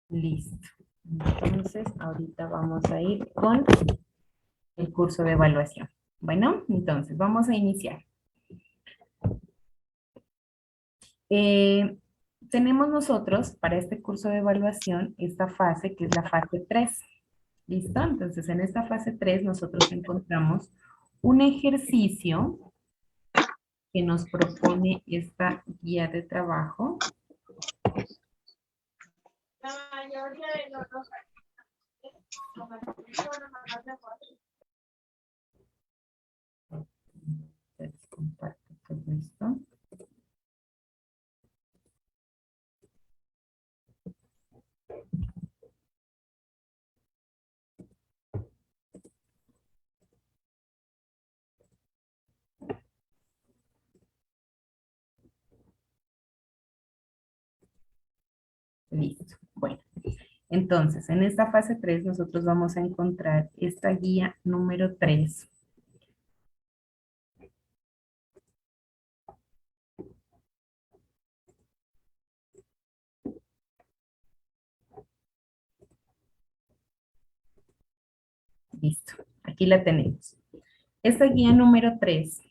Listo. Entonces, ahorita vamos a ir con el curso de evaluación. Bueno, entonces vamos a iniciar. Eh, Tenemos nosotros para este curso de evaluación esta fase que es la fase 3. ¿Listo? Entonces, en esta fase 3 nosotros encontramos un ejercicio que nos propone esta guía de trabajo. Les comparto todo esto. Listo. Bueno, entonces, en esta fase 3 nosotros vamos a encontrar esta guía número 3. Listo, aquí la tenemos. Esta guía número 3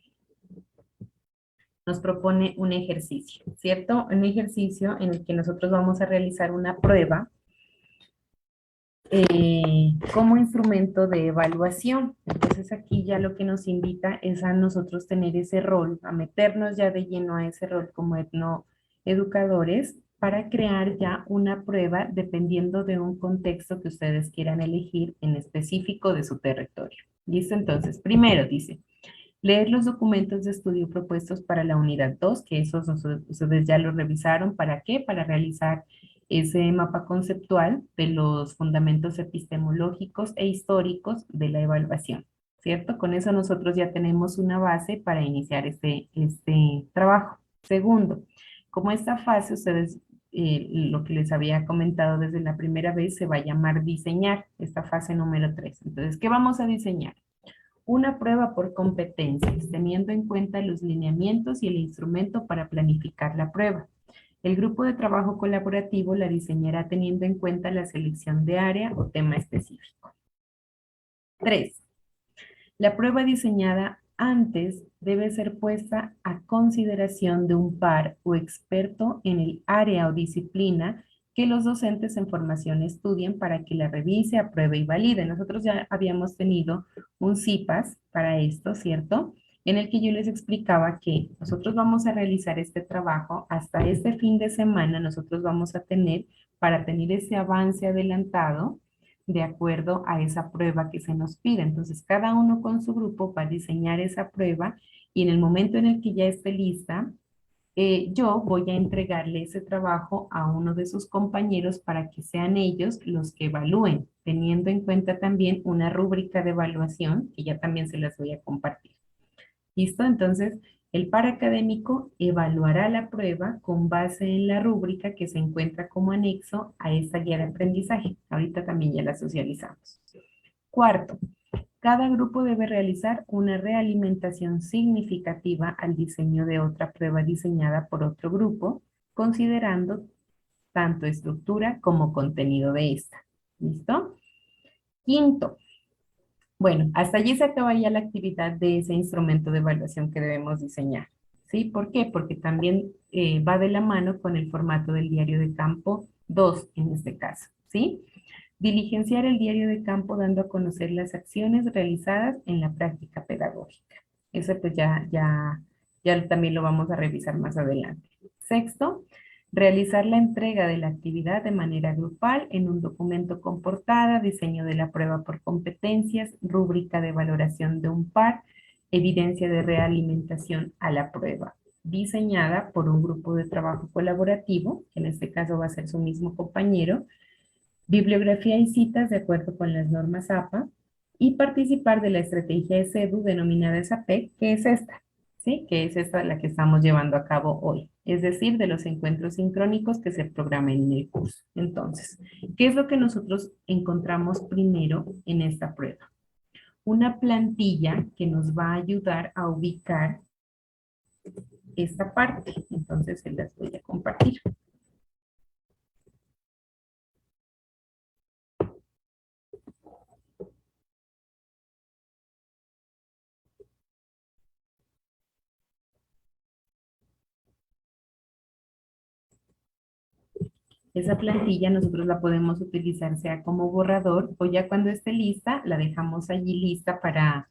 nos propone un ejercicio, ¿cierto? Un ejercicio en el que nosotros vamos a realizar una prueba como instrumento de evaluación. Entonces aquí ya lo que nos invita es a nosotros tener ese rol, a meternos ya de lleno a ese rol como etnoeducadores para crear ya una prueba dependiendo de un contexto que ustedes quieran elegir en específico de su territorio. ¿Listo? Entonces, primero dice, leer los documentos de estudio propuestos para la unidad 2, que esos ustedes ya lo revisaron. ¿Para qué? Para realizar ese mapa conceptual de los fundamentos epistemológicos e históricos de la evaluación, ¿cierto? Con eso nosotros ya tenemos una base para iniciar este trabajo. Segundo, como esta fase ustedes, lo que les había comentado desde la primera vez, se va a llamar diseñar, esta fase número 3. Entonces, ¿qué vamos a diseñar? Una prueba por competencias, teniendo en cuenta los lineamientos y el instrumento para planificar la prueba. El grupo de trabajo colaborativo la diseñará teniendo en cuenta la selección de área o tema específico. 3. La prueba diseñada antes debe ser puesta a consideración de un par o experto en el área o disciplina que los docentes en formación estudien para que la revise, apruebe y valide. Nosotros ya habíamos tenido un CIPAS para esto, ¿cierto? En el que yo les explicaba que nosotros vamos a realizar este trabajo hasta este fin de semana. Nosotros vamos a tener, para tener ese avance adelantado, de acuerdo a esa prueba que se nos pide. Entonces, cada uno con su grupo va a diseñar esa prueba y en el momento en el que ya esté lista, yo voy a entregarle ese trabajo a uno de sus compañeros para que sean ellos los que evalúen, teniendo en cuenta también una rúbrica de evaluación que ya también se las voy a compartir. ¿Listo? Entonces, el par académico evaluará la prueba con base en la rúbrica que se encuentra como anexo a esta guía de aprendizaje. Ahorita también ya la socializamos. Cuarto, cada grupo debe realizar una realimentación significativa al diseño de otra prueba diseñada por otro grupo, considerando tanto estructura como contenido de esta. ¿Listo? Quinto, bueno, hasta allí se acaba ya la actividad de ese instrumento de evaluación que debemos diseñar. ¿Sí? ¿Por qué? Porque también va de la mano con el formato del diario de campo 2 en este caso. ¿Sí? Diligenciar el diario de campo dando a conocer las acciones realizadas en la práctica pedagógica. Eso pues ya también lo vamos a revisar más adelante. Sexto, realizar la entrega de la actividad de manera grupal en un documento con portada, diseño de la prueba por competencias, rúbrica de valoración de un par, evidencia de realimentación a la prueba, diseñada por un grupo de trabajo colaborativo, que en este caso va a ser su mismo compañero, bibliografía y citas de acuerdo con las normas APA, y participar de la estrategia de CEDU denominada SAPEC, que es esta, ¿sí? Que es esta la que estamos llevando a cabo hoy, es decir, de los encuentros sincrónicos que se programen en el curso. Entonces, ¿qué es lo que nosotros encontramos primero en esta prueba? Una plantilla que nos va a ayudar a ubicar esta parte. Entonces se las voy a compartir. Esa plantilla nosotros la podemos utilizar sea como borrador o ya cuando esté lista, la dejamos allí lista para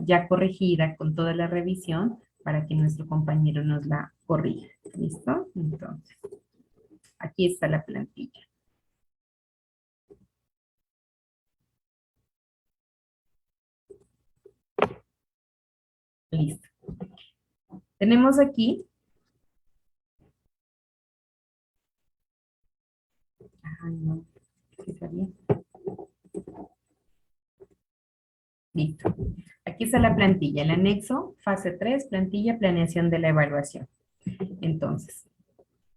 ya corregida con toda la revisión para que nuestro compañero nos la corrija. ¿Listo? Entonces, aquí está la plantilla. Listo. Tenemos aquí. Ay, no. ¿Qué sabía? Listo. Aquí está la plantilla, el anexo, fase 3, plantilla, planeación de la evaluación. Entonces,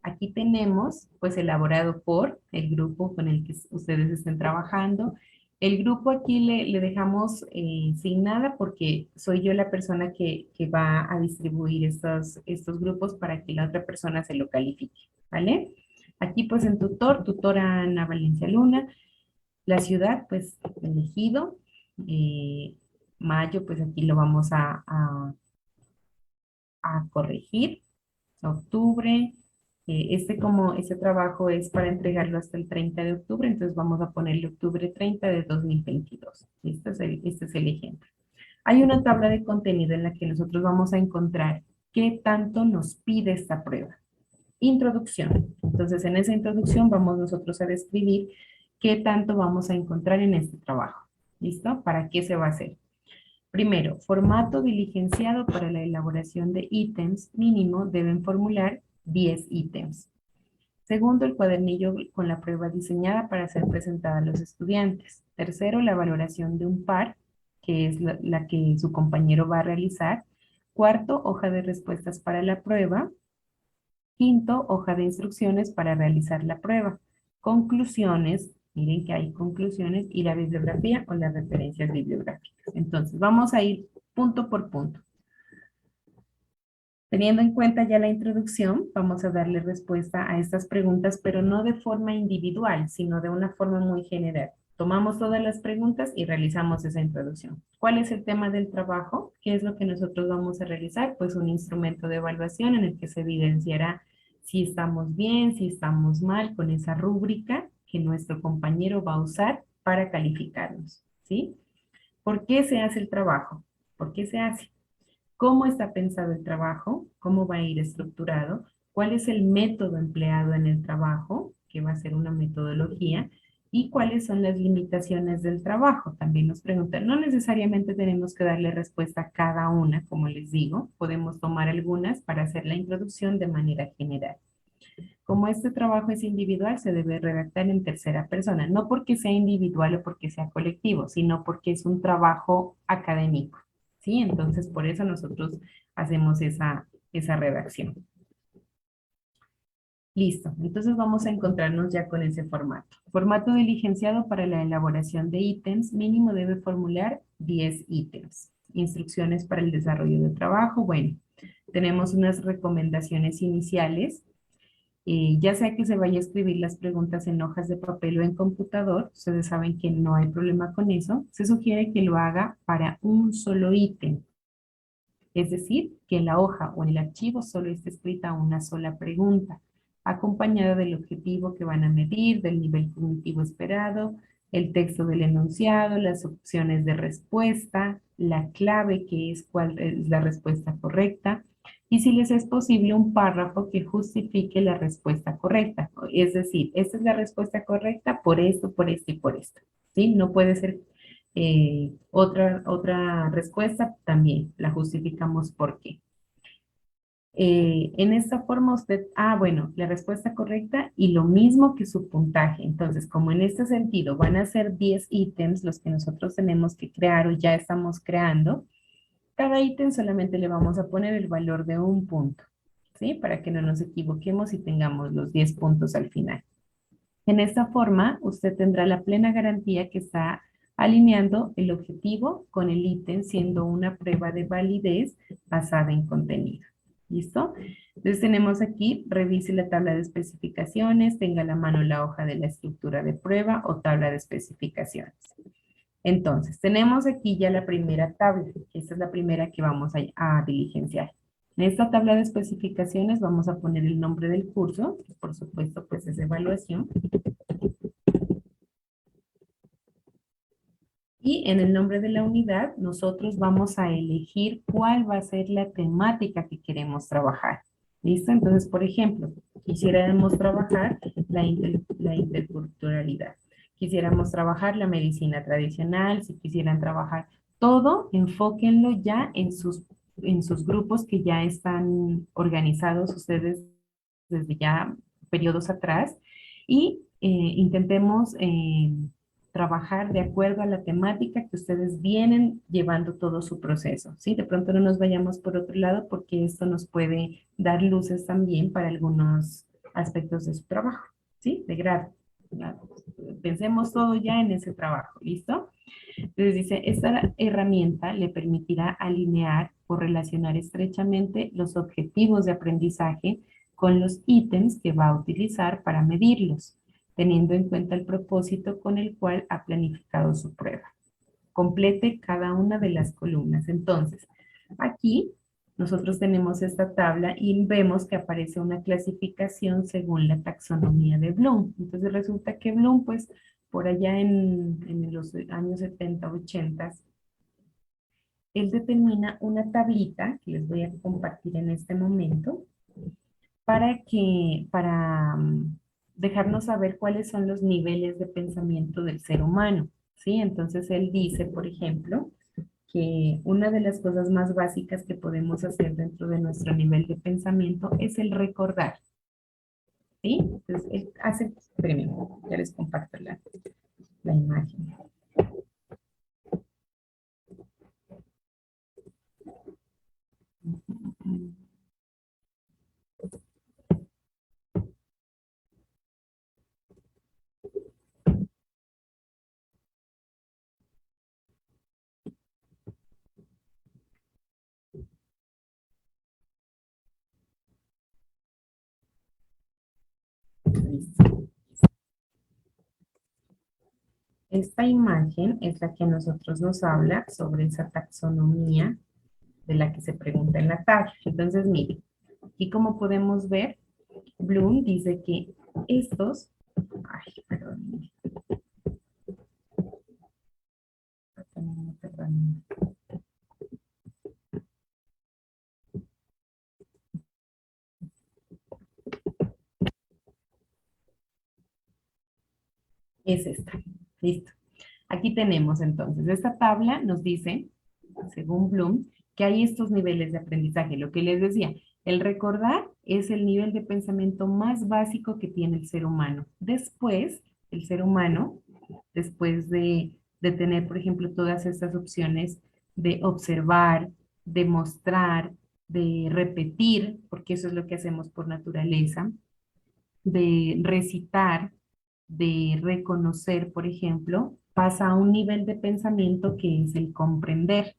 aquí tenemos, pues, elaborado por el grupo con el que ustedes estén trabajando. El grupo aquí le dejamos sin nada porque soy yo la persona que va a distribuir estos grupos para que la otra persona se lo califique, ¿vale? Aquí, pues, en tutor, tutora Ana Valencia Luna. La ciudad, pues, elegido. Eh, Mayo, pues aquí lo vamos a corregir. Octubre. Este trabajo es para entregarlo hasta el 30 de octubre, entonces vamos a ponerle octubre 30 de 2022. Este es el ejemplo. Hay una tabla de contenido en la que nosotros vamos a encontrar qué tanto nos pide esta prueba. Introducción. Entonces, en esa introducción vamos nosotros a describir qué tanto vamos a encontrar en este trabajo. ¿Listo? ¿Para qué se va a hacer? Primero, formato diligenciado para la elaboración de ítems mínimo deben formular 10 ítems. Segundo, el cuadernillo con la prueba diseñada para ser presentada a los estudiantes. Tercero, la valoración de un par, que es la que su compañero va a realizar. Cuarto, hoja de respuestas para la prueba. Quinto, hoja de instrucciones para realizar la prueba. Conclusiones, miren que hay conclusiones y la bibliografía o las referencias bibliográficas. Entonces, vamos a ir punto por punto. Teniendo en cuenta ya la introducción, vamos a darle respuesta a estas preguntas, pero no de forma individual, sino de una forma muy general. Tomamos todas las preguntas y realizamos esa introducción. ¿Cuál es el tema del trabajo? ¿Qué es lo que nosotros vamos a realizar? Pues un instrumento de evaluación en el que se evidenciará si estamos bien, si estamos mal, con esa rúbrica que nuestro compañero va a usar para calificarnos, ¿sí? ¿Por qué se hace el trabajo? ¿Por qué se hace? ¿Cómo está pensado el trabajo? ¿Cómo va a ir estructurado? ¿Cuál es el método empleado en el trabajo? Que va a ser una metodología. ¿Y cuáles son las limitaciones del trabajo? También nos preguntan. No necesariamente tenemos que darle respuesta a cada una, como les digo. Podemos tomar algunas para hacer la introducción de manera general. Como este trabajo es individual, se debe redactar en tercera persona. No porque sea individual o porque sea colectivo, sino porque es un trabajo académico. ¿Sí? Entonces, por eso nosotros hacemos esa redacción. Listo. Entonces vamos a encontrarnos ya con ese formato. Formato diligenciado para la elaboración de ítems. Mínimo debe formular 10 ítems. Instrucciones para el desarrollo de trabajo. Bueno, tenemos unas recomendaciones iniciales. Ya sea que se vaya a escribir las preguntas en hojas de papel o en computador, ustedes saben que no hay problema con eso, se sugiere que lo haga para un solo ítem. Es decir, que en la hoja o en el archivo solo esté escrita una sola pregunta, acompañada del objetivo que van a medir, del nivel cognitivo esperado, el texto del enunciado, las opciones de respuesta, la clave que es cuál es la respuesta correcta, y si les es posible un párrafo que justifique la respuesta correcta. Es decir, esta es la respuesta correcta por esto, por esto y por esto. ¿Sí? No puede ser otra respuesta también la justificamos por qué. En esta forma usted, bueno, la respuesta correcta y lo mismo que su puntaje. Entonces, como en este sentido van a ser 10 ítems los que nosotros tenemos que crear o ya estamos creando, cada ítem solamente le vamos a poner el valor de un punto, ¿sí? Para que no nos equivoquemos y tengamos los 10 puntos al final. En esta forma, usted tendrá la plena garantía que está alineando el objetivo con el ítem, siendo una prueba de validez basada en contenido. ¿Listo? Entonces tenemos aquí, revise la tabla de especificaciones, tenga a la mano la hoja de la estructura de prueba o tabla de especificaciones. Entonces, tenemos aquí ya la primera tabla, que esta es la primera que vamos a diligenciar. En esta tabla de especificaciones vamos a poner el nombre del curso, que por supuesto pues es evaluación. Y en el nombre de la unidad, nosotros vamos a elegir cuál va a ser la temática que queremos trabajar. ¿Listo? Entonces, por ejemplo, quisiéramos trabajar la interculturalidad. Quisiéramos trabajar la medicina tradicional, si quisieran trabajar todo, enfóquenlo ya en sus grupos que ya están organizados ustedes desde ya periodos atrás y intentemos trabajar de acuerdo a la temática que ustedes vienen llevando todo su proceso, ¿sí? De pronto no nos vayamos por otro lado porque esto nos puede dar luces también para algunos aspectos de su trabajo, ¿sí? De grado. Ya, pensemos todo ya en ese trabajo, ¿listo? Entonces dice, esta herramienta le permitirá alinear o relacionar estrechamente los objetivos de aprendizaje con los ítems que va a utilizar para medirlos, teniendo en cuenta el propósito con el cual ha planificado su prueba. Complete cada una de las columnas. Entonces, aquí nosotros tenemos esta tabla y vemos que aparece una clasificación según la taxonomía de Bloom. Entonces resulta que Bloom, pues, por allá en los años 70, 80, él determina una tablita que les voy a compartir en este momento para dejarnos saber cuáles son los niveles de pensamiento del ser humano, ¿sí? Entonces él dice, por ejemplo, que una de las cosas más básicas que podemos hacer dentro de nuestro nivel de pensamiento es el recordar, ¿sí? Entonces él hace, espérenme, ya les comparto la imagen. Esta imagen es la que a nosotros nos habla sobre esa taxonomía de la que se pregunta en la tabla. Entonces, miren, aquí como podemos ver, Bloom dice que estos, ay, perdón, perdón, es esta, listo. Aquí tenemos entonces, esta tabla nos dice, según Bloom, que hay estos niveles de aprendizaje. Lo que les decía, el recordar es el nivel de pensamiento más básico que tiene el ser humano. Después, el ser humano, después de tener, por ejemplo, todas estas opciones de observar, de mostrar, de repetir, porque eso es lo que hacemos por naturaleza, de recitar, de reconocer, por ejemplo, pasa a un nivel de pensamiento que es el comprender,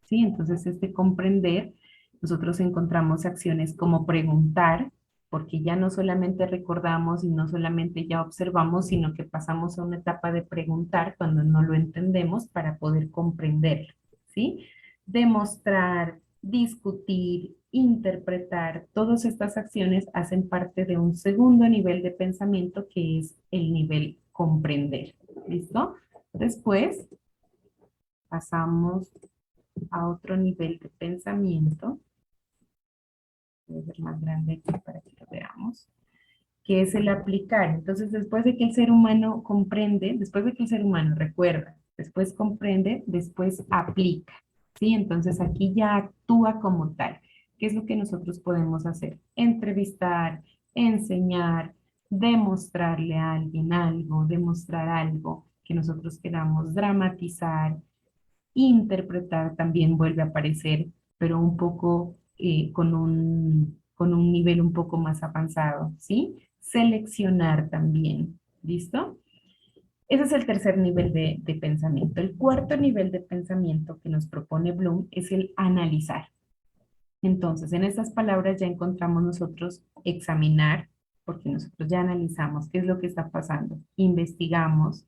¿sí? Entonces, este comprender, nosotros encontramos acciones como preguntar, porque ya no solamente recordamos y no solamente ya observamos, sino que pasamos a una etapa de preguntar cuando no lo entendemos para poder comprenderlo, ¿sí? Demostrar, discutir, interpretar, todas estas acciones hacen parte de un segundo nivel de pensamiento que es el nivel comprender. ¿Listo? Después pasamos a otro nivel de pensamiento. Voy a ver más grande aquí para que lo veamos, que es el aplicar. Entonces, después de que el ser humano comprende, después de que el ser humano recuerda, después comprende, después aplica, ¿sí? Entonces, aquí ya actúa como tal. ¿Qué es lo que nosotros podemos hacer? Entrevistar, enseñar, demostrarle a alguien algo, demostrar algo que nosotros queramos dramatizar, interpretar también vuelve a aparecer, pero un poco con un nivel un poco más avanzado, ¿sí? Seleccionar también, ¿listo? Ese es el tercer nivel de pensamiento. El cuarto nivel de pensamiento que nos propone Bloom es el analizar. Entonces, en estas palabras ya encontramos nosotros examinar, porque nosotros ya analizamos qué es lo que está pasando, investigamos,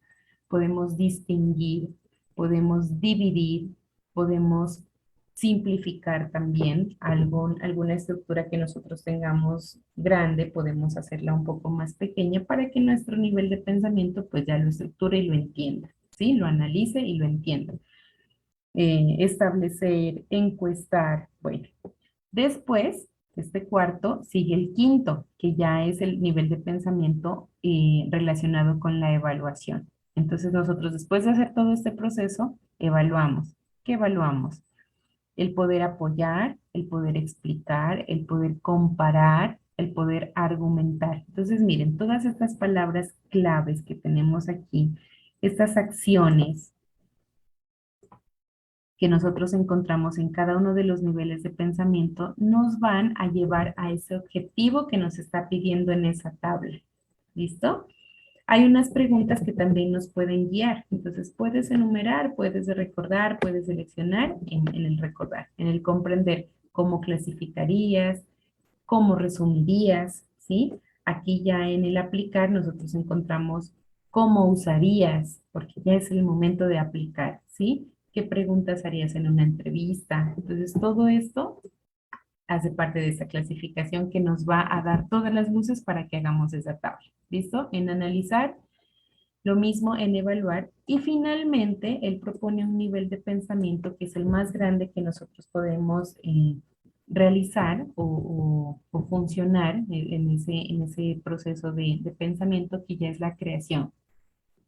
podemos distinguir, podemos dividir, podemos simplificar también alguna estructura que nosotros tengamos grande, podemos hacerla un poco más pequeña para que nuestro nivel de pensamiento pues ya lo estructure y lo entienda, ¿sí? Lo analice y lo entienda. Establecer, encuestar, bueno. Después, este cuarto, sigue el quinto, que ya es el nivel de pensamiento relacionado con la evaluación. Entonces nosotros después de hacer todo este proceso, evaluamos. ¿Qué evaluamos? El poder apoyar, el poder explicar, el poder comparar, el poder argumentar. Entonces miren, todas estas palabras claves que tenemos aquí, estas acciones, que nosotros encontramos en cada uno de los niveles de pensamiento nos van a llevar a ese objetivo que nos está pidiendo en esa tabla. ¿Listo? Hay unas preguntas que también nos pueden guiar. Entonces, puedes enumerar, puedes recordar, puedes seleccionar en el recordar, en el comprender cómo clasificarías, cómo resumirías, ¿sí? Aquí ya en el aplicar nosotros encontramos cómo usarías, porque ya es el momento de aplicar, ¿sí? ¿Qué preguntas harías en una entrevista? Entonces, todo esto hace parte de esa clasificación que nos va a dar todas las luces para que hagamos esa tabla. ¿Listo? En analizar, lo mismo en evaluar. Y finalmente, él propone un nivel de pensamiento que es el más grande que nosotros podemos realizar o funcionar en ese proceso de pensamiento que ya es la creación.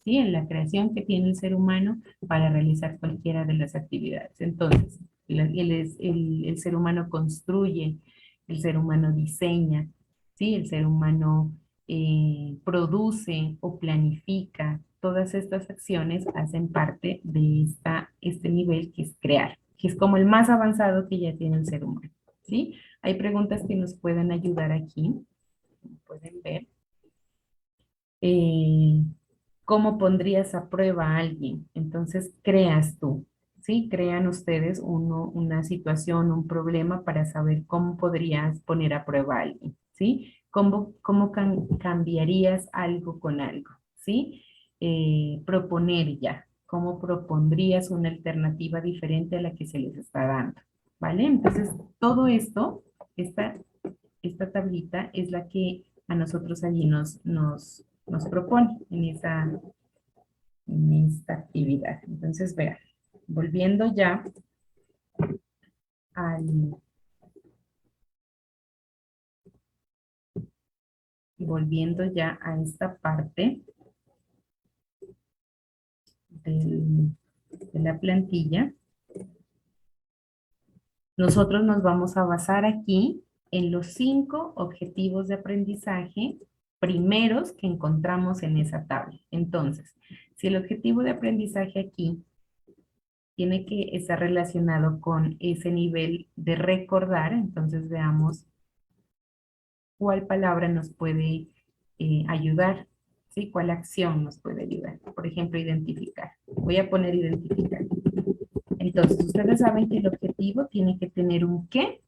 ¿Sí? En la creación que tiene el ser humano para realizar cualquiera de las actividades. Entonces, el ser humano construye, el ser humano diseña, ¿sí? El ser humano produce o planifica. Todas estas acciones hacen parte de este nivel que es crear, que es como el más avanzado que ya tiene el ser humano, ¿sí? Hay preguntas que nos pueden ayudar aquí, como pueden ver. Eh, ¿Cómo pondrías a prueba a alguien? Entonces, creas tú, ¿sí? Crean ustedes una situación, un problema para saber cómo podrías poner a prueba a alguien, ¿sí? ¿Cómo cambiarías algo con algo, ¿sí? Proponer ya, ¿cómo propondrías una alternativa diferente a la que se les está dando? ¿Vale? Entonces, todo esto, esta, esta tablita es la que a nosotros allí nos propone en esta actividad. Entonces, vean, volviendo ya al, volviendo ya a esta parte de la plantilla, nosotros nos vamos a basar aquí en los 5 objetivos de aprendizaje primeros que encontramos en esa tabla. Entonces, si el objetivo de aprendizaje aquí tiene que estar relacionado con ese nivel de recordar, entonces veamos cuál palabra nos puede ayudar, ¿sí? ¿Cuál acción nos puede ayudar? Por ejemplo, identificar. Voy a poner identificar. Entonces, ustedes saben que el objetivo tiene que tener un qué,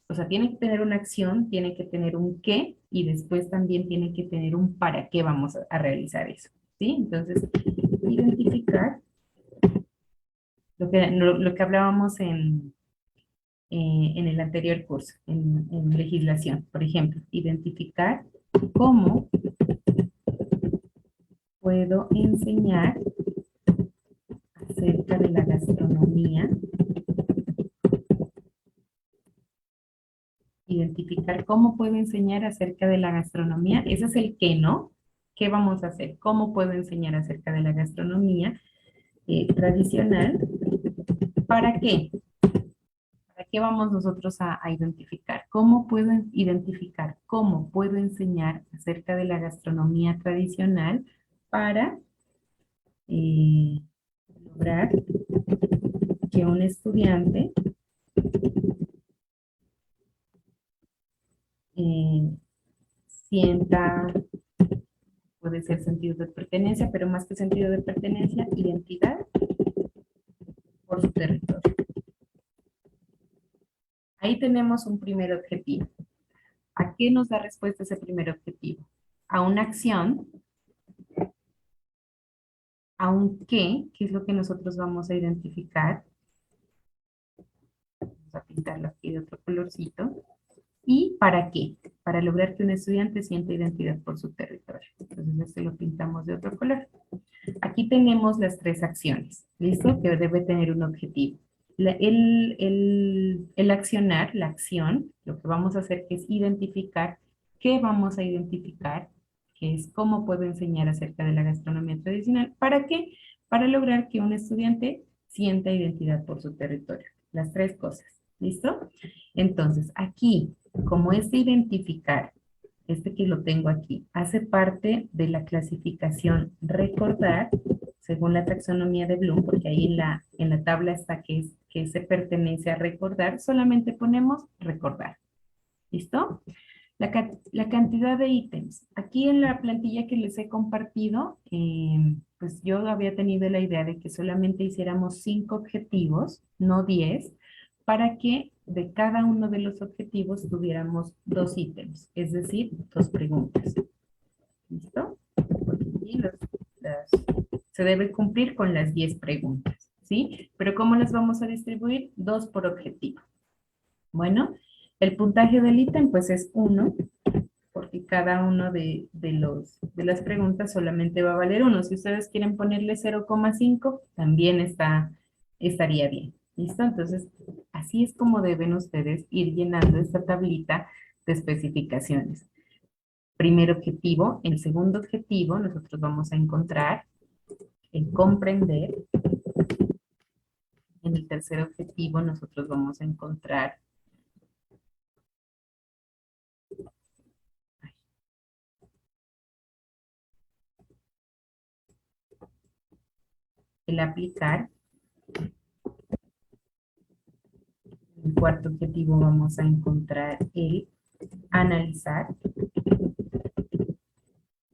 o sea, tiene que tener una acción, tiene que tener un qué, y después también tiene que tener un para qué vamos a realizar eso, ¿sí? Entonces, identificar lo que hablábamos en el anterior curso, en legislación. Por ejemplo, identificar cómo puedo enseñar acerca de la gastronomía, identificar cómo puedo enseñar acerca de la gastronomía, ese es el qué, ¿no? ¿Qué vamos a hacer? ¿Cómo puedo enseñar acerca de la gastronomía tradicional? ¿Para qué? ¿Para qué vamos nosotros a identificar? ¿Cómo puedo identificar? ¿Cómo puedo enseñar acerca de la gastronomía tradicional para eh, lograr que un estudiante eh, sienta, puede ser sentido de pertenencia, pero más que sentido de pertenencia, identidad por su territorio? Ahí tenemos un primer objetivo. ¿A qué nos da respuesta ese primer objetivo? A una acción, a un qué, que es lo que nosotros vamos a identificar. Vamos a pintarlo aquí de otro colorcito. ¿Y para qué? Para lograr que un estudiante sienta identidad por su territorio. Entonces, este lo pintamos de otro color. Aquí tenemos las tres acciones, ¿listo? Que debe tener un objetivo. El accionar, la acción, lo que vamos a hacer es identificar qué vamos a identificar, que es cómo puedo enseñar acerca de la gastronomía tradicional. ¿Para qué? Para lograr que un estudiante sienta identidad por su territorio. Las tres cosas, ¿listo? Entonces, aquí, como es de identificar, este que lo tengo aquí, hace parte de la clasificación recordar, según la taxonomía de Bloom, porque ahí en la tabla está que se pertenece a recordar, solamente ponemos recordar. ¿Listo? La cantidad de ítems. Aquí en la plantilla que les he compartido, pues yo había tenido la idea de que solamente hiciéramos 5 objetivos, no 10, para que de cada uno de los objetivos tuviéramos 2 ítems, es decir, 2 preguntas. ¿Listo? Y se debe cumplir con las 10 preguntas, ¿sí? Pero ¿cómo las vamos a distribuir? 2 por objetivo. Bueno, el puntaje del ítem pues es 1, porque cada uno de las preguntas solamente va a valer 1. Si ustedes quieren ponerle 0,5, también estaría bien. ¿Listo? Entonces, así es como deben ustedes ir llenando esta tablita de especificaciones. Primer objetivo. El segundo objetivo, nosotros vamos a encontrar el comprender. En el tercer objetivo, nosotros vamos a encontrar el aplicar. En el cuarto objetivo vamos a encontrar el analizar.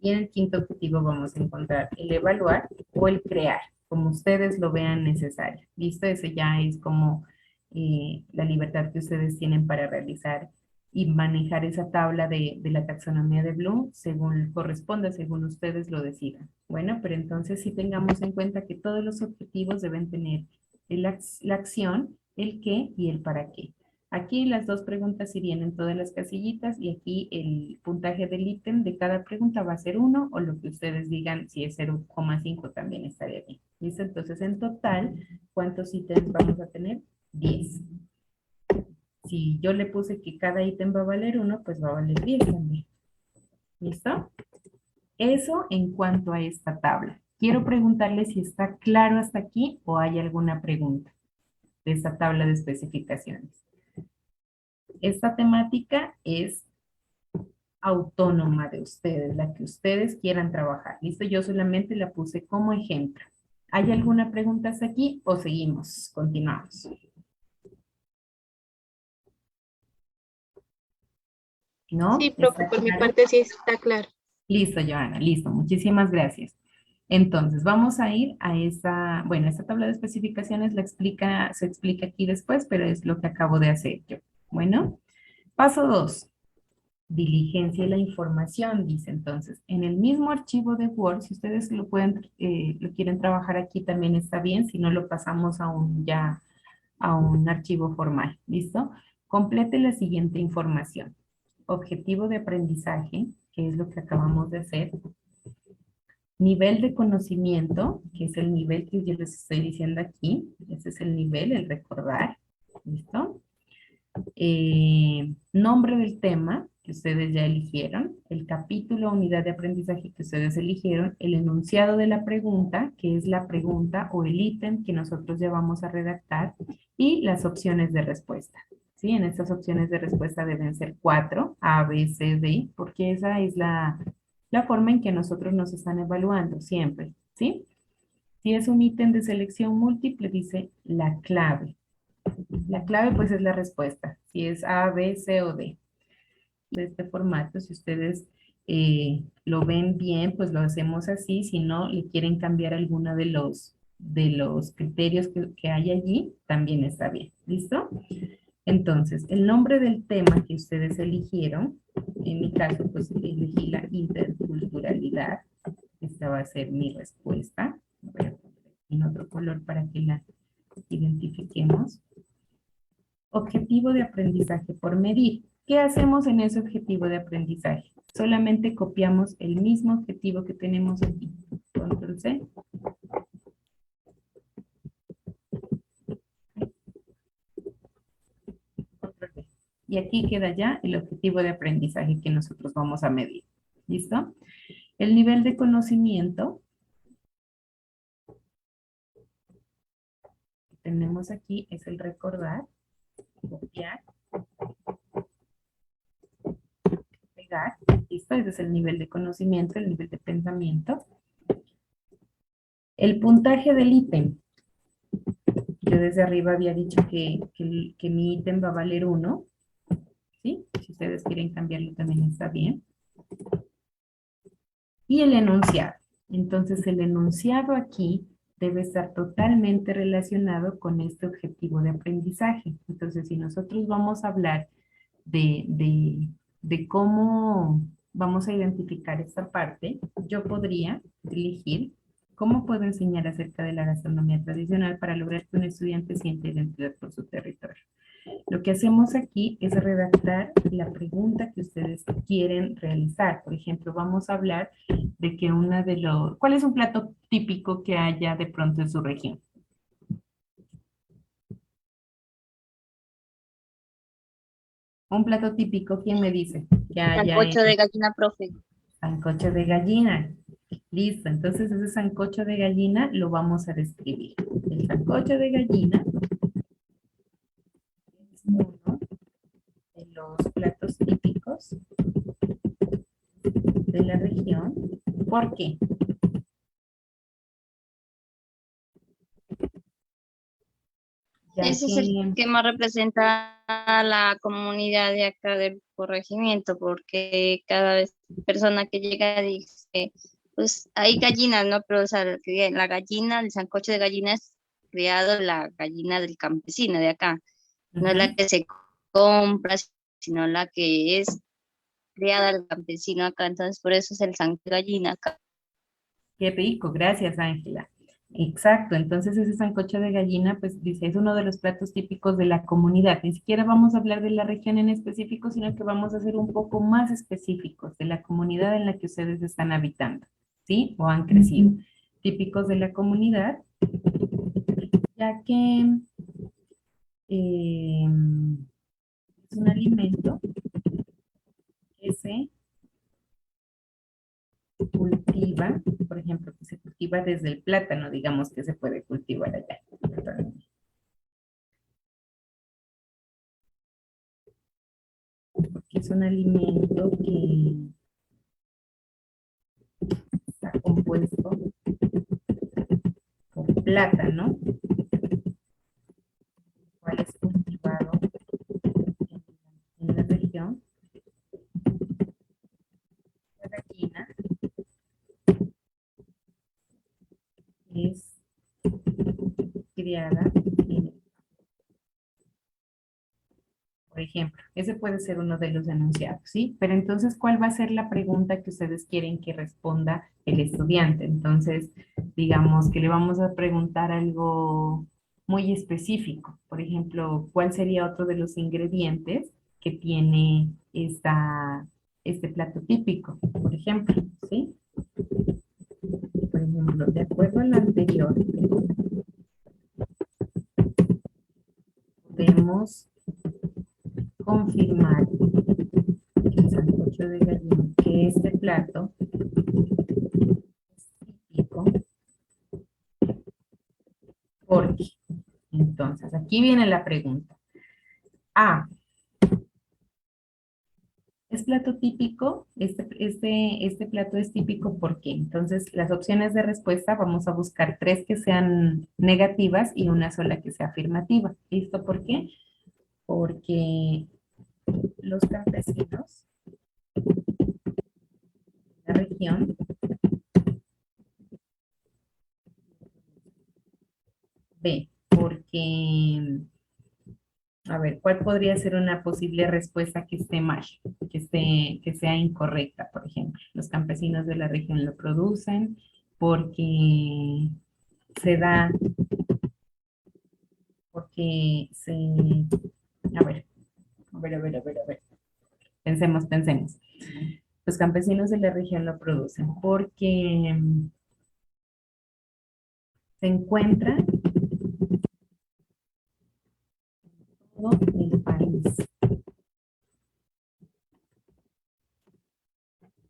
Y en el quinto objetivo vamos a encontrar el evaluar o el crear, como ustedes lo vean necesario. ¿Listo? Ese ya es como la libertad que ustedes tienen para realizar y manejar esa tabla de la taxonomía de Bloom según corresponda, según ustedes lo decidan. Bueno, pero entonces sí tengamos en cuenta que todos los objetivos deben tener la acción, el qué y el para qué. Aquí las 2 preguntas irían en todas las casillitas y aquí el puntaje del ítem de cada pregunta va a ser 1 o lo que ustedes digan, si es 0,5 también estaría bien. ¿Listo? Entonces, en total, ¿cuántos ítems vamos a tener? 10. Si yo le puse que cada ítem va a valer 1, pues va a valer 10 también. ¿Listo? Eso en cuanto a esta tabla. Quiero preguntarle si está claro hasta aquí o hay alguna pregunta de esta tabla de especificaciones. Esta temática es autónoma de ustedes, la que ustedes quieran trabajar. ¿Listo? Yo solamente la puse como ejemplo. ¿Hay alguna pregunta hasta aquí o seguimos? Continuamos. Sí, ¿No? profe, ¿Está por mi claro? parte sí está claro. Listo, Joana, listo. Muchísimas gracias. Entonces, vamos a ir a esta, bueno, esta tabla de especificaciones se explica aquí después, pero es lo que acabo de hacer yo. Bueno, paso 2. Diligencia y la información, dice entonces. En el mismo archivo de Word, si ustedes lo quieren trabajar aquí también está bien, si no lo pasamos a un archivo formal, ¿listo? Complete la siguiente información. Objetivo de aprendizaje, que es lo que acabamos de hacer. Nivel de conocimiento, que es el nivel que yo les estoy diciendo aquí. Ese es el nivel, el recordar, ¿listo? Nombre del tema que ustedes ya eligieron, el capítulo o unidad de aprendizaje que ustedes eligieron, el enunciado de la pregunta, que es la pregunta o el ítem que nosotros ya vamos a redactar, y las opciones de respuesta. ¿Sí? En estas opciones de respuesta deben ser 4, A, B, C, D, porque esa es la forma en que nosotros nos están evaluando siempre. ¿Sí? Si es un ítem de selección múltiple, dice la clave. La clave pues es la respuesta, si es A, B, C o D. De este formato, si ustedes lo ven bien, pues lo hacemos así. Si no, le quieren cambiar alguno de los criterios que hay allí, también está bien. ¿Listo? Entonces, el nombre del tema que ustedes eligieron, en mi caso, pues elegí la interculturalidad. Esta va a ser mi respuesta. Voy a poner en otro color para que la identifiquemos. Objetivo de aprendizaje por medir. ¿Qué hacemos en ese objetivo de aprendizaje? Solamente copiamos el mismo objetivo que tenemos aquí. Control C. Control V. Y aquí queda ya el objetivo de aprendizaje que nosotros vamos a medir. ¿Listo? El nivel de conocimiento que tenemos aquí es el recordar, copiar, pegar. ¿Listo? Ese es el nivel de conocimiento, el nivel de pensamiento. El puntaje del ítem. Yo desde arriba había dicho que mi ítem va a valer 1. ¿Sí? Si ustedes quieren cambiarlo también está bien. Y el enunciado. Entonces el enunciado aquí debe estar totalmente relacionado con este objetivo de aprendizaje. Entonces si nosotros vamos a hablar de cómo vamos a identificar esta parte, yo podría elegir cómo puedo enseñar acerca de la gastronomía tradicional para lograr que un estudiante sienta identidad por su territorio. Lo que hacemos aquí es redactar la pregunta que ustedes quieren realizar. Por ejemplo, vamos a hablar de que una de los... ¿Cuál es un plato típico que haya de pronto en su región? Un plato típico, ¿quién me dice? Que haya en Sancocho de gallina, profe. sancocho de gallina. Listo, entonces ese sancocho de gallina lo vamos a describir. El sancocho de gallina es uno de los platos típicos de la región. ¿Por qué? Ya Ese es el que que más representa a la comunidad de acá del corregimiento, porque cada vez persona que llega dice, pues hay gallinas, ¿no? Pero o sea, la gallina, el sancocho de gallina es criado la gallina del campesino de acá, no es la ujú. que se compra, sino la que es criada al campesino acá, entonces por eso es el sancocho de gallina acá. Qué rico, gracias Ángela. Exacto, entonces ese sancocho de gallina, pues dice, es uno de los platos típicos de la comunidad. Ni siquiera vamos a hablar de la región en específico, sino que vamos a ser un poco más específicos de la comunidad en la que ustedes están habitando, ¿sí? O han crecido. Típicos de la comunidad, ya que es un alimento que se cultiva, por ejemplo, que se cultiva desde el plátano, digamos que se puede cultivar allá. Porque es un alimento que está compuesto por plátano, cual es cultivado en la región. La gallina es criada en, por ejemplo, ese puede ser uno de los enunciados, ¿sí? Pero entonces, ¿cuál va a ser la pregunta que ustedes quieren que responda el estudiante? Entonces, digamos que le vamos a preguntar algo muy específico. Por ejemplo, ¿cuál sería otro de los ingredientes que tiene este plato típico? Por ejemplo, ¿sí? Por ejemplo, de acuerdo al anterior, podemos confirmar el sancocho de gallina, que este plato es típico porque, entonces, aquí viene la pregunta. A, ¿es plato típico? Este plato es típico porque, entonces, las opciones de respuesta vamos a buscar tres que sean negativas y una sola que sea afirmativa. ¿Listo? ¿Por qué? Porque los campesinos de la región, B, porque A ver, ¿cuál podría ser una posible respuesta que esté mal, que sea incorrecta, por ejemplo? Los campesinos de la región lo producen porque se da, porque se, a ver, a ver. Pensemos. Los campesinos de la región lo producen porque se encuentra en todo el país.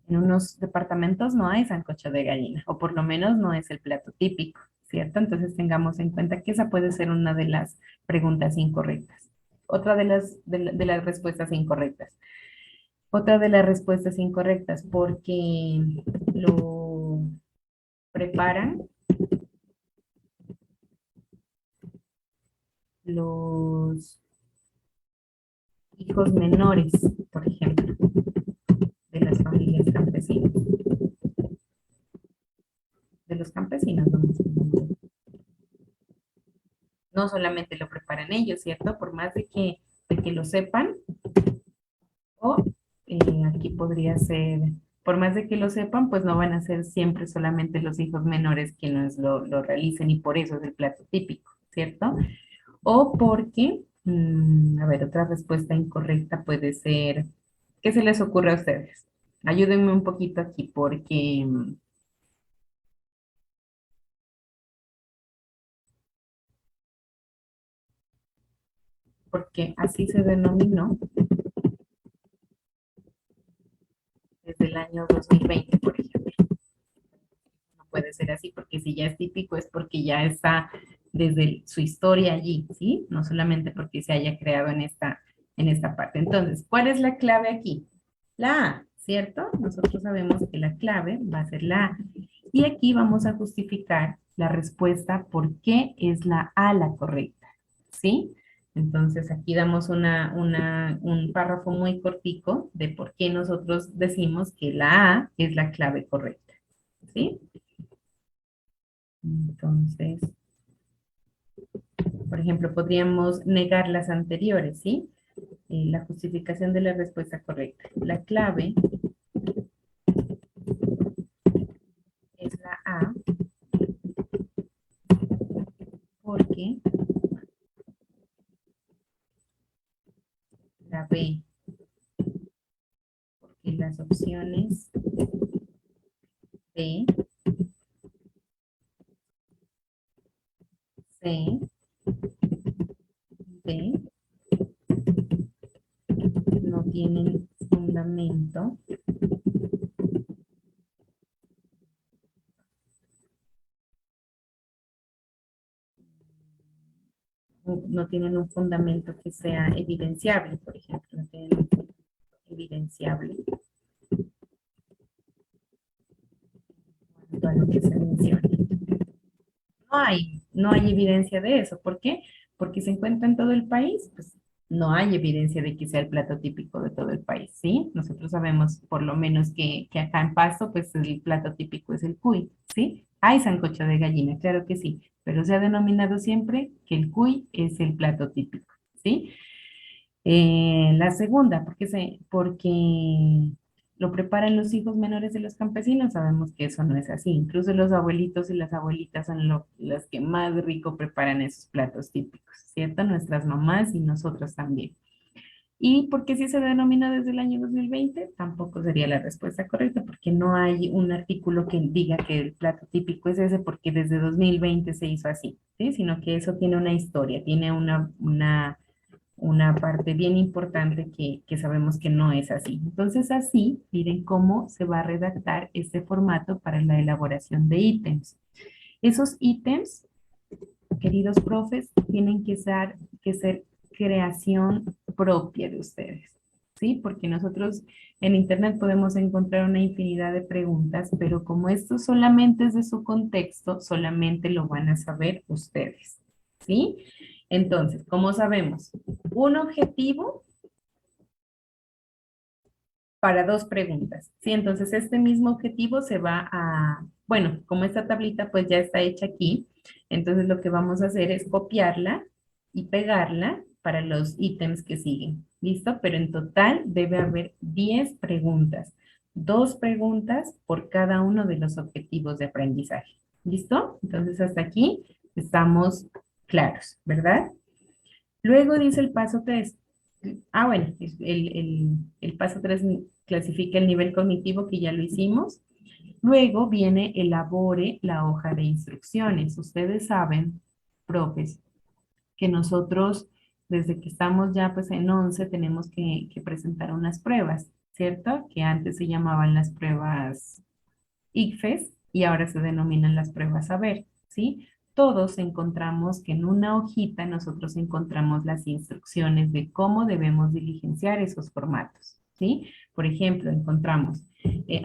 En unos departamentos no hay sancocho de gallina, o por lo menos no es el plato típico, ¿cierto? Entonces tengamos en cuenta que esa puede ser una de las preguntas incorrectas. Otra de las respuestas incorrectas. Otra de las respuestas incorrectas, porque lo preparan los hijos menores, por ejemplo, de las familias campesinas, de los campesinos, vamos a decir. No solamente lo preparan ellos, ¿cierto? Por más de que lo sepan, o aquí podría ser, por más de que lo sepan, pues no van a ser siempre solamente los hijos menores quienes lo realicen y por eso es el plato típico, ¿cierto? O porque, a ver, otra respuesta incorrecta puede ser, ¿qué se les ocurre a ustedes? Ayúdenme un poquito aquí porque, porque así se denominó desde el año 2020, por ejemplo. No puede ser así porque si ya es típico es porque ya está desde su historia allí, ¿sí? No solamente porque se haya creado en esta parte. Entonces, ¿cuál es la clave aquí? La A, ¿cierto? Nosotros sabemos que la clave va a ser la A. Y aquí vamos a justificar la respuesta por qué es la A la correcta, ¿sí? Entonces aquí damos un párrafo muy cortico de por qué nosotros decimos que la A es la clave correcta, ¿sí? Entonces, por ejemplo, podríamos negar las anteriores, ¿sí? La justificación de la respuesta correcta. La clave es la A porque la B, porque las opciones B, C, D no tienen fundamento, no tienen un fundamento que sea evidenciable, por ejemplo, no tienen un fundamento evidenciable en cuanto a lo que se menciona. No hay evidencia de eso. ¿Por qué? Porque se encuentra en todo el país, pues no hay evidencia de que sea el plato típico de todo el país, ¿sí? Nosotros sabemos por lo menos que acá en Pasto, pues el plato típico es el cuy, ¿sí? Hay sancocho de gallina, claro que sí, pero se ha denominado siempre que el cuy es el plato típico, ¿sí? La segunda, porque lo preparan los hijos menores de los campesinos, sabemos que eso no es así. Incluso los abuelitos y las abuelitas son las que más rico preparan esos platos típicos, ¿cierto? Nuestras mamás y nosotros también. ¿Y por qué si se denomina desde el año 2020? Tampoco sería la respuesta correcta, porque no hay un artículo que diga que el plato típico es ese, porque desde 2020 se hizo así, ¿sí? Sino que eso tiene una historia, tiene una parte bien importante que sabemos que no es así. Entonces, así, miren cómo se va a redactar este formato para la elaboración de ítems. Esos ítems, queridos profes, tienen que ser creación propia de ustedes, ¿sí? Porque nosotros en Internet podemos encontrar una infinidad de preguntas, pero como esto solamente es de su contexto, solamente lo van a saber ustedes, ¿sí? Entonces, ¿cómo sabemos? Un objetivo para dos preguntas. Sí, entonces este mismo objetivo se va a, bueno, como esta tablita pues ya está hecha aquí, entonces lo que vamos a hacer es copiarla y pegarla para los ítems que siguen. ¿Listo? Pero en total debe haber 10 preguntas. 2 preguntas por cada uno de los objetivos de aprendizaje. ¿Listo? Entonces hasta aquí estamos claros, ¿verdad? Luego dice el paso 3. Ah, bueno, el paso 3 clasifica el nivel cognitivo que ya lo hicimos. Luego viene elabore la hoja de instrucciones. Ustedes saben, profes, que nosotros desde que estamos ya pues en 11 tenemos que presentar unas pruebas, ¿cierto? Que antes se llamaban las pruebas ICFES y ahora se denominan las pruebas saber, ¿sí? Todos encontramos que en una hojita nosotros encontramos las instrucciones de cómo debemos diligenciar esos formatos, ¿sí? Por ejemplo, encontramos,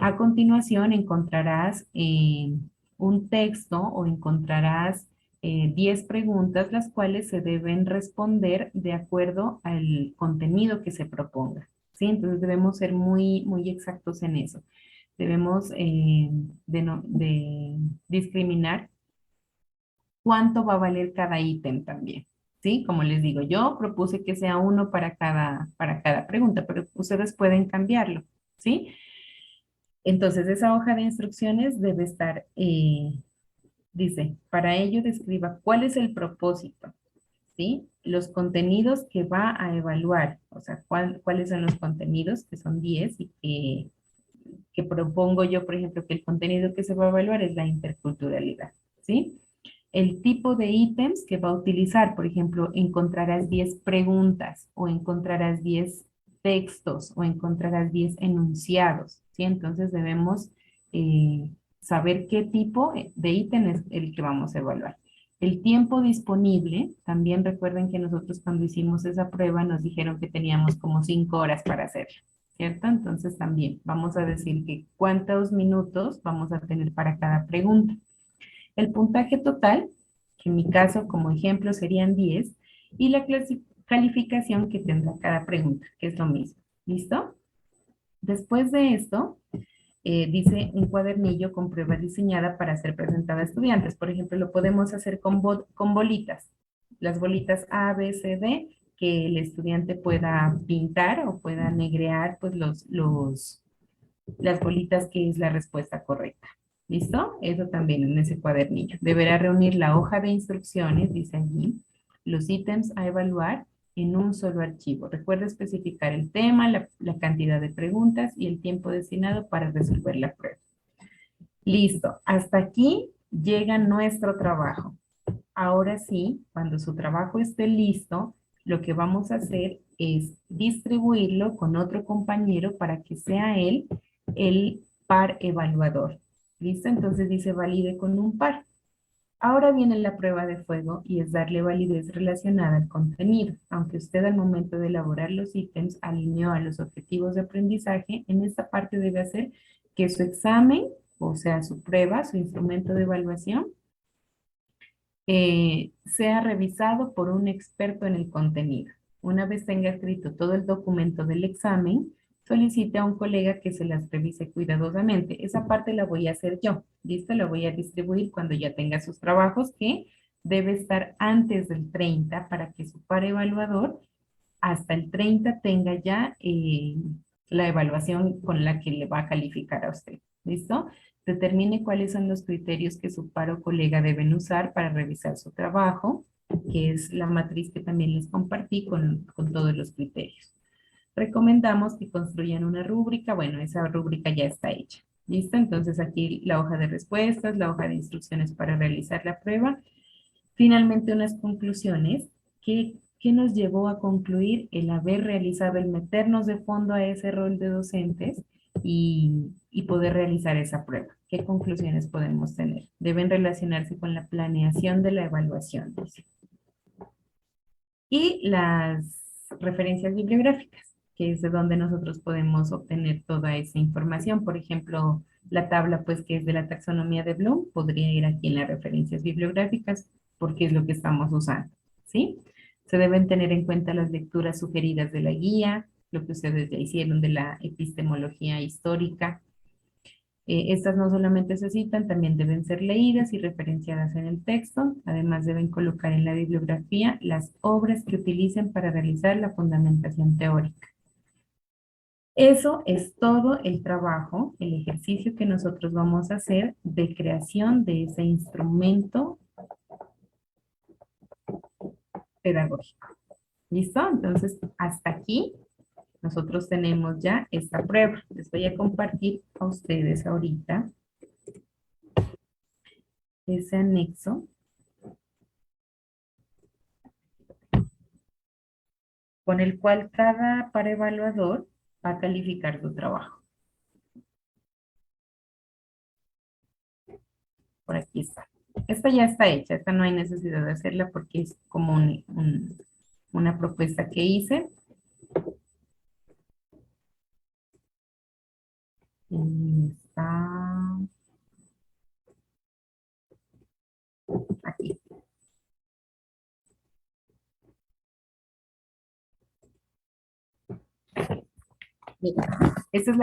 a continuación encontrarás un texto o encontrarás 10 preguntas, las cuales se deben responder de acuerdo al contenido que se proponga, ¿sí? Entonces debemos ser muy exactos en eso. Debemos de discriminar cuánto va a valer cada ítem también, ¿sí? Como les digo, yo propuse que sea uno para cada pregunta, pero ustedes pueden cambiarlo, ¿sí? Entonces, esa hoja de instrucciones debe estar, dice, para ello describa cuál es el propósito, ¿sí? Los contenidos que va a evaluar, o sea, cuáles son los contenidos, que son 10 y que propongo yo, por ejemplo, que el contenido que se va a evaluar es la interculturalidad, ¿sí? El tipo de ítems que va a utilizar, por ejemplo, encontrarás 10 preguntas o encontrarás 10 textos o encontrarás 10 enunciados, ¿sí? Entonces debemos saber qué tipo de ítem es el que vamos a evaluar. El tiempo disponible, también recuerden que nosotros cuando hicimos esa prueba nos dijeron que teníamos como 5 horas para hacerlo, ¿cierto? Entonces también vamos a decir que cuántos minutos vamos a tener para cada pregunta. El puntaje total, que en mi caso como ejemplo serían 10, y la calificación que tendrá cada pregunta, que es lo mismo. ¿Listo? Después de esto, dice un cuadernillo con prueba diseñada para ser presentada a estudiantes. Por ejemplo, lo podemos hacer con bolitas. Las bolitas A, B, C, D, que el estudiante pueda pintar o pueda negrear pues las bolitas que es la respuesta correcta. ¿Listo? Eso también en ese cuadernillo. Deberá reunir la hoja de instrucciones, dice allí, los ítems a evaluar en un solo archivo. Recuerda especificar el tema, la cantidad de preguntas y el tiempo destinado para resolver la prueba. Listo. Hasta aquí llega nuestro trabajo. Ahora sí, cuando su trabajo esté listo, lo que vamos a hacer es distribuirlo con otro compañero para que sea él el par evaluador. ¿Listo? Entonces dice valide con un par. Ahora viene la prueba de fuego y es darle validez relacionada al contenido. Aunque usted al momento de elaborar los ítems alineó a los objetivos de aprendizaje, en esta parte debe hacer que su examen, o sea, su prueba, su instrumento de evaluación, sea revisado por un experto en el contenido. Una vez tenga escrito todo el documento del examen, solicite a un colega que se las revise cuidadosamente. Esa parte la voy a hacer yo, ¿listo? La voy a distribuir cuando ya tenga sus trabajos, que debe estar antes del 30 para que su par evaluador hasta el 30 tenga ya la evaluación con la que le va a calificar a usted. ¿Listo? Determine cuáles son los criterios que su par o colega deben usar para revisar su trabajo, que es la matriz que también les compartí con todos los criterios. Recomendamos que construyan una rúbrica. Bueno, esa rúbrica ya está hecha. ¿Listo? Entonces aquí la hoja de respuestas, la hoja de instrucciones para realizar la prueba. Finalmente, unas conclusiones. ¿Qué nos llevó a concluir el haber realizado, el meternos de fondo a ese rol de docentes y poder realizar esa prueba? ¿Qué conclusiones podemos tener? Deben relacionarse con la planeación de la evaluación, dice. Y las referencias bibliográficas, que es de donde nosotros podemos obtener toda esa información. Por ejemplo, la tabla, pues, que es de la taxonomía de Bloom, podría ir aquí en las referencias bibliográficas, porque es lo que estamos usando, ¿sí? Se deben tener en cuenta las lecturas sugeridas de la guía, lo que ustedes ya hicieron de la epistemología histórica, Estas no solamente se citan, también deben ser leídas y referenciadas en el texto. Además, deben colocar en la bibliografía las obras que utilicen para realizar la fundamentación teórica. Eso es todo el trabajo, el ejercicio que nosotros vamos a hacer de creación de ese instrumento pedagógico. ¿Listo? Entonces, hasta aquí nosotros tenemos ya esta prueba. Les voy a compartir a ustedes ahorita ese anexo con el cual cada par evaluador va a calificar su trabajo. Por aquí está. Esta ya está hecha, esta no hay necesidad de hacerla porque es como una propuesta que hice. Y está aquí. Mira, esta es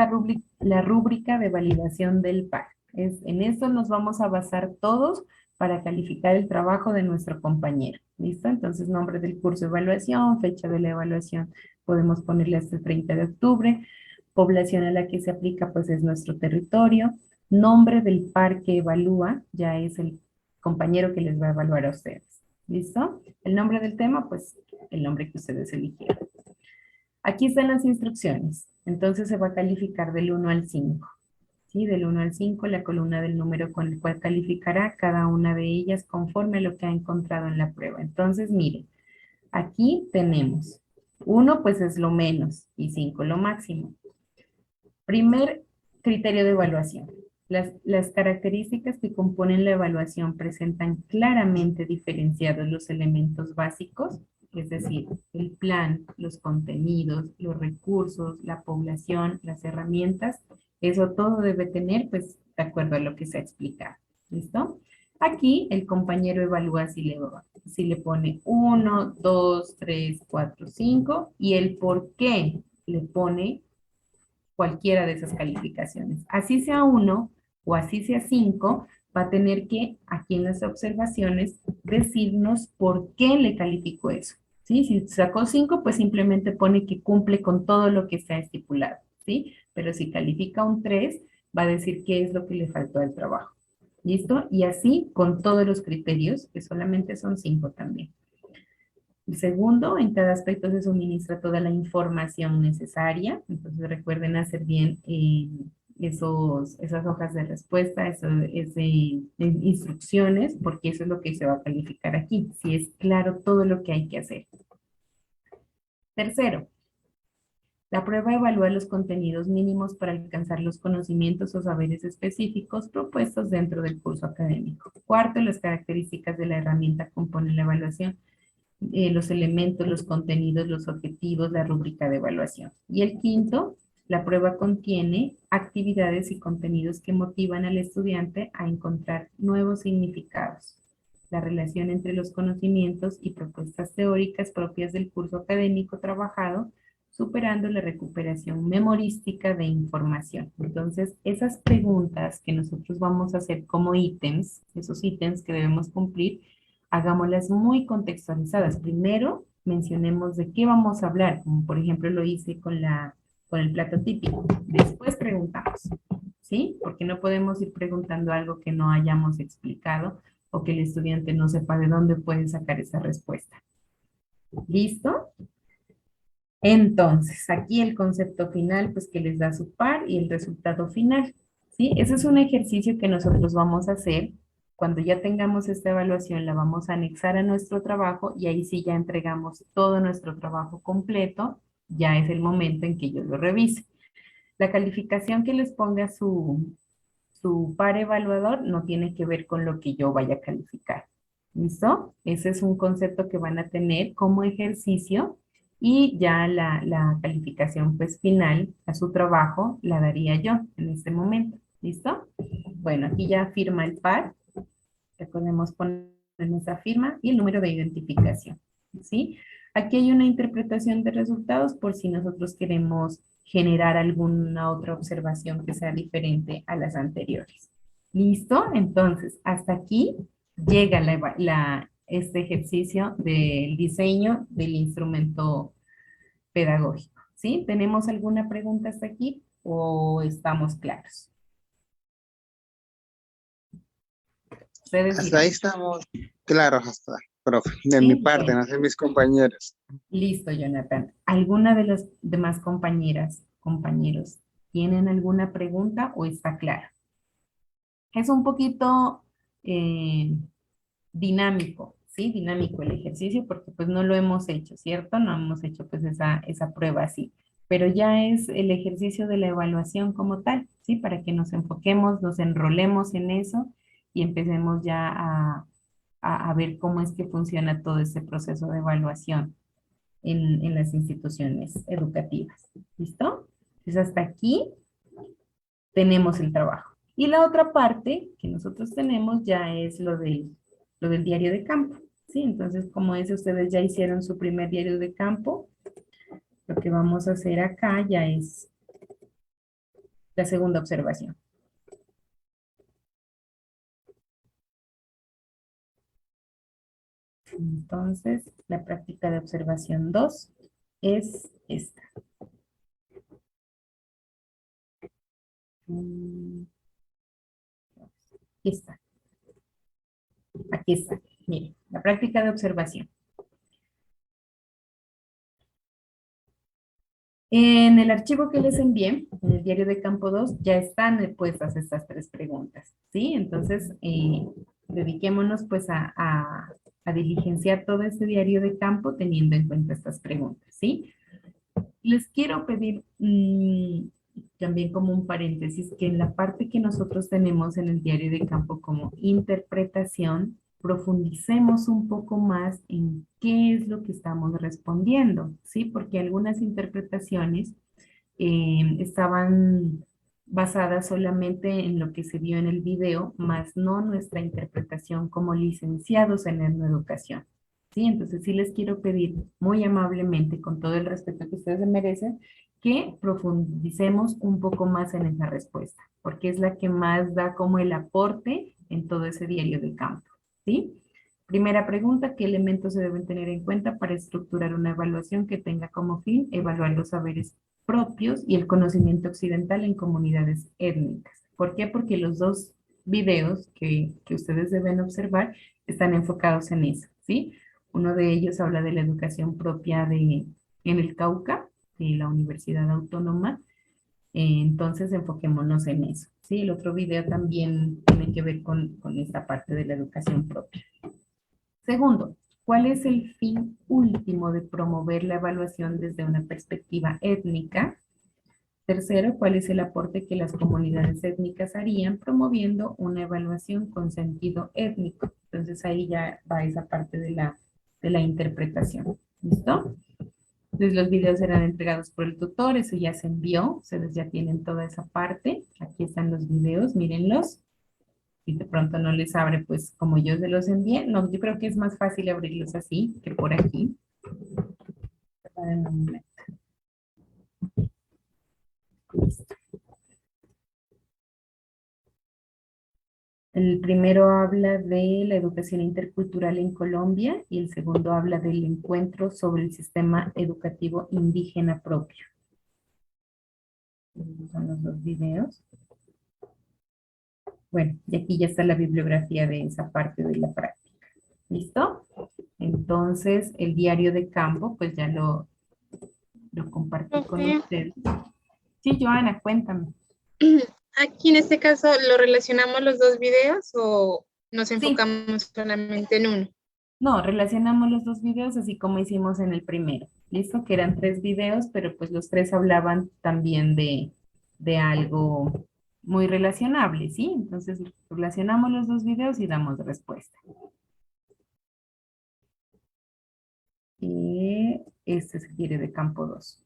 la rúbrica de validación del PAC. En esto nos vamos a basar todos para calificar el trabajo de nuestro compañero. ¿Listo? Entonces, nombre del curso de evaluación, fecha de la evaluación, podemos ponerle hasta el 30 de octubre. Población a la que se aplica, pues es nuestro territorio. Nombre del par que evalúa, ya es el compañero que les va a evaluar a ustedes. ¿Listo? El nombre del tema, pues el nombre que ustedes eligieron. Aquí están las instrucciones. Entonces se va a calificar del 1 al 5. ¿Sí? Del 1 al 5, la columna del número con el cual calificará cada una de ellas conforme a lo que ha encontrado en la prueba. Entonces, miren, aquí tenemos 1 pues es lo menos y 5 lo máximo. Primer criterio de evaluación. Las características que componen la evaluación presentan claramente diferenciados los elementos básicos, es decir, el plan, los contenidos, los recursos, la población, las herramientas. Eso todo debe tener, pues, de acuerdo a lo que se ha explicado. ¿Listo? Aquí el compañero evalúa si le pone 1, 2, 3, 4, 5 y el por qué le pone cualquiera de esas calificaciones. Así sea 1 o así sea 5, va a tener que, aquí en las observaciones, decirnos por qué le calificó eso. ¿Sí? Si sacó 5, pues simplemente pone que cumple con todo lo que está estipulado. ¿Sí? Pero si califica un 3, va a decir qué es lo que le faltó al trabajo. ¿Listo? Y así con todos los criterios, que solamente son 5 también. El segundo, en cada aspecto se suministra toda la información necesaria. Entonces recuerden hacer bien esas hojas de respuesta, instrucciones, porque eso es lo que se va a calificar aquí. Si es claro todo lo que hay que hacer. Tercero, la prueba evalúa los contenidos mínimos para alcanzar los conocimientos o saberes específicos propuestos dentro del curso académico. Cuarto, las características de la herramienta componen la evaluación. Los elementos, los contenidos, los objetivos, la rúbrica de evaluación. Y el quinto, la prueba contiene actividades y contenidos que motivan al estudiante a encontrar nuevos significados. La relación entre los conocimientos y propuestas teóricas propias del curso académico trabajado, superando la recuperación memorística de información. Entonces, esas preguntas que nosotros vamos a hacer como ítems, esos ítems que debemos cumplir, hagámoslas muy contextualizadas. Primero, mencionemos de qué vamos a hablar, como por ejemplo lo hice con el plato típico. Después preguntamos, ¿sí? Porque no podemos ir preguntando algo que no hayamos explicado o que el estudiante no sepa de dónde puede sacar esa respuesta. ¿Listo? Entonces, aquí el concepto final, pues que les da su par y el resultado final, ¿sí? Ese es un ejercicio que nosotros vamos a hacer. Cuando ya tengamos esta evaluación, la vamos a anexar a nuestro trabajo y ahí sí ya entregamos todo nuestro trabajo completo. Ya es el momento en que yo lo revise. La calificación que les ponga su par evaluador no tiene que ver con lo que yo vaya a calificar. ¿Listo? Ese es un concepto que van a tener como ejercicio y ya la calificación pues final a su trabajo la daría yo en este momento. ¿Listo? Bueno, aquí ya firma el par. Le podemos poner esa firma y el número de identificación. ¿Sí? Aquí hay una interpretación de resultados por si nosotros queremos generar alguna otra observación que sea diferente a las anteriores. ¿Listo? Entonces, hasta aquí llega este ejercicio del diseño del instrumento pedagógico. ¿Sí? ¿Tenemos alguna pregunta hasta aquí o estamos claros? Ustedes Hasta ahí dirán. estamos claros, hasta, profe. De mi Sí, parte, bueno, no sé mis compañeros. listo, Jonathan. ¿Alguna de las demás compañeras, compañeros, tienen alguna pregunta o está clara? Es un poquito dinámico, ¿sí? Dinámico el ejercicio porque pues no lo hemos hecho, ¿cierto? No hemos hecho pues esa prueba así, pero ya es el ejercicio de la evaluación como tal, ¿sí? Para que nos enfoquemos, nos enrolemos en eso y empecemos ya a ver cómo es que funciona todo este proceso de evaluación en las instituciones educativas. ¿Listo? Entonces hasta aquí tenemos el trabajo. Y la otra parte que nosotros tenemos ya es lo del diario de campo. ¿Sí? Entonces, como es, ustedes ya hicieron su primer diario de campo, lo que vamos a hacer acá ya es la segunda observación. Entonces, la práctica de observación 2 es esta. Aquí está. Aquí está. Miren, la práctica de observación. En el archivo que les envié, en el diario de campo 2, ya están puestas estas tres preguntas, ¿sí? Entonces, dediquémonos pues a diligenciar todo este diario de campo teniendo en cuenta estas preguntas, ¿sí? Les quiero pedir también como un paréntesis que en la parte que nosotros tenemos en el diario de campo como interpretación, profundicemos un poco más en qué es lo que estamos respondiendo, ¿sí? Porque algunas interpretaciones estaban basadas solamente en lo que se vio en el video, más no nuestra interpretación como licenciados en educación. ¿Sí? Entonces sí les quiero pedir muy amablemente, con todo el respeto que ustedes se merecen, que profundicemos un poco más en esa respuesta, porque es la que más da como el aporte en todo ese diario de campo. ¿Sí? Primera pregunta, ¿qué elementos se deben tener en cuenta para estructurar una evaluación que tenga como fin evaluar los saberes propios y el conocimiento occidental en comunidades étnicas? ¿Por qué? Porque los dos videos que ustedes deben observar están enfocados en eso, ¿sí? Uno de ellos habla de la educación propia en el Cauca, de la Universidad Autónoma. Entonces, enfoquémonos en eso, ¿sí? El otro video también tiene que ver con esta parte de la educación propia. Segundo, ¿cuál es el fin último de promover la evaluación desde una perspectiva étnica? Tercero, ¿cuál es el aporte que las comunidades étnicas harían promoviendo una evaluación con sentido étnico? Entonces ahí ya va esa parte de la interpretación. ¿Listo? Entonces los videos serán entregados por el tutor, eso ya se envió, ustedes ya tienen toda esa parte. Aquí están los videos, mírenlos. Si de pronto no les abre, pues como yo se los envié, no, yo creo que es más fácil abrirlos así que por aquí. El primero habla de la educación intercultural en Colombia y el segundo habla del encuentro sobre el sistema educativo indígena propio. Esos son los dos videos. Bueno, y aquí ya está la bibliografía de esa parte de la práctica. ¿Listo? Entonces, el diario de campo, pues ya lo compartí con Profe, ustedes. Sí, Joana, cuéntame. aquí en este caso, ¿lo relacionamos los dos videos o nos Sí, enfocamos solamente en uno? no, relacionamos los dos videos así como hicimos en el primero. ¿Listo? Que eran tres videos, pero pues los tres hablaban también de algo muy relacionable, ¿sí? Entonces relacionamos los dos videos y damos respuesta. Y este se quiere de campo 2.